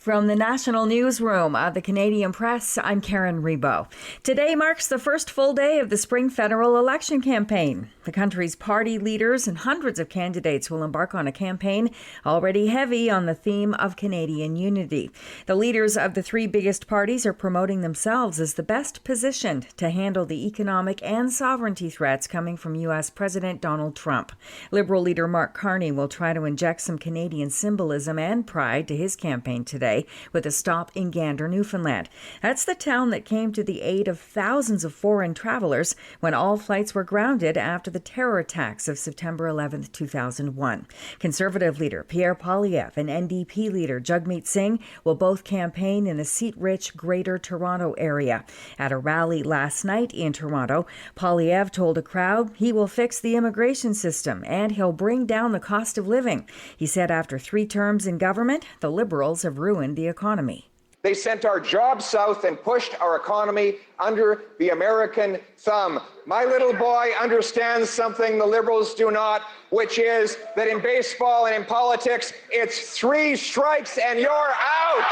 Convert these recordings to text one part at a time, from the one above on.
From the National Newsroom of the Canadian Press, I'm Karen Rebo. Today marks the first full day of the spring federal election campaign. The country's party leaders and hundreds of candidates will embark on a campaign already heavy on the theme of Canadian unity. The leaders of the three biggest parties are promoting themselves as the best positioned to handle the economic and sovereignty threats coming from U.S. President Donald Trump. Liberal leader Mark Carney will try to inject some Canadian symbolism and pride to his campaign today with a stop in Gander, Newfoundland. That's the town that came to the aid of thousands of foreign travelers when all flights were grounded after the terror attacks of September 11, 2001. Conservative leader Pierre Poilievre and NDP leader Jagmeet Singh will both campaign in the seat-rich Greater Toronto area. At a rally last night in Toronto, Poilievre told a crowd he will fix the immigration system and he'll bring down the cost of living. He said after 3 terms in government, the Liberals have ruined the economy. They sent our jobs south and pushed our economy under the American thumb. My little boy understands something the Liberals do not, which is that in baseball and in politics, it's 3 strikes and you're out.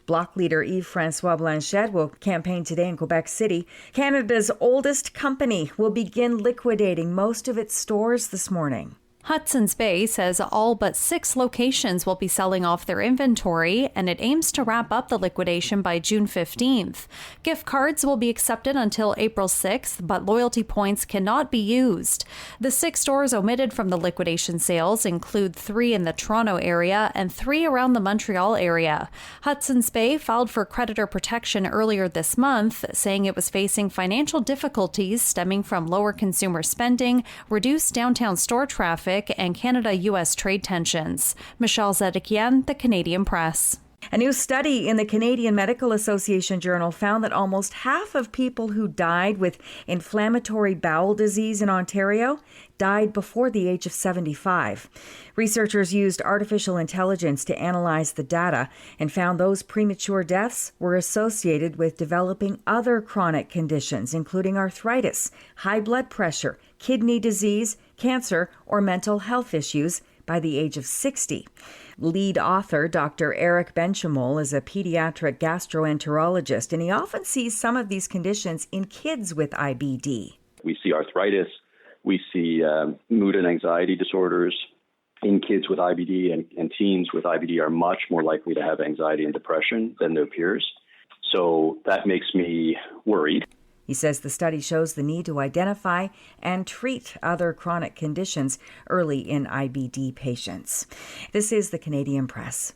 Bloc leader Yves-François Blanchet will campaign today in Quebec City. Canada's oldest company will begin liquidating most of its stores this morning. Hudson's Bay says all but 6 locations will be selling off their inventory, and it aims to wrap up the liquidation by June 15th. Gift cards will be accepted until April 6th, but loyalty points cannot be used. The 6 stores omitted from the liquidation sales include 3 in the Toronto area and 3 around the Montreal area. Hudson's Bay filed for creditor protection earlier this month, saying it was facing financial difficulties stemming from lower consumer spending, reduced downtown store traffic, and Canada-U.S. trade tensions. Michelle Zedekian, The Canadian Press. A new study in the Canadian Medical Association Journal found that almost half of people who died with inflammatory bowel disease in Ontario died before the age of 75. Researchers used artificial intelligence to analyze the data and found those premature deaths were associated with developing other chronic conditions, including arthritis, high blood pressure, kidney disease, cancer, or mental health issues by the age of 60. Lead author Dr. Eric Benchimol is a pediatric gastroenterologist, and he often sees some of these conditions in kids with IBD. We see arthritis, we see mood and anxiety disorders in kids with IBD, and teens with IBD are much more likely to have anxiety and depression than their peers. So that makes me worried. He says the study shows the need to identify and treat other chronic conditions early in IBD patients. This is the Canadian Press.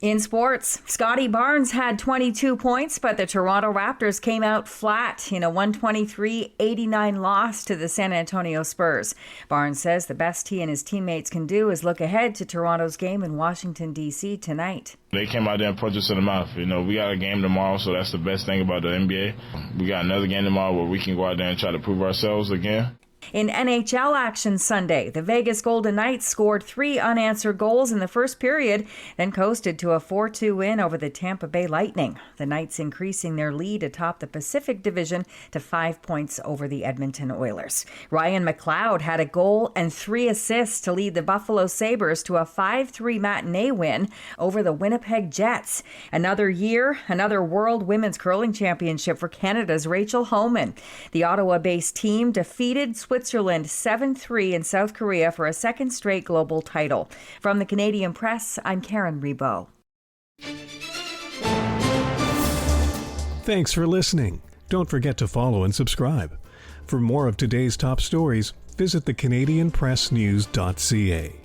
In sports, Scotty Barnes had 22 points, but the Toronto Raptors came out flat in a 123-89 loss to the San Antonio Spurs. Barnes says the best he and his teammates can do is look ahead to Toronto's game in Washington, D.C. tonight. They came out there and punched us in the mouth. We got a game tomorrow, so that's the best thing about the NBA. We got another game tomorrow where we can go out there and try to prove ourselves again. In NHL action Sunday, the Vegas Golden Knights scored 3 unanswered goals in the first period, then coasted to a 4-2 win over the Tampa Bay Lightning. The Knights increasing their lead atop the Pacific Division to 5 points over the Edmonton Oilers. Ryan McLeod had a goal and 3 assists to lead the Buffalo Sabres to a 5-3 matinee win over the Winnipeg Jets. Another year, another World Women's Curling Championship for Canada's Rachel Homan. The Ottawa-based team defeated Switzerland 7-3 in South Korea for a second straight global title. From the Canadian Press, I'm Karen Rebo. Thanks for listening. Don't forget to follow and subscribe. For more of today's top stories, visit thecanadianpressnews.ca.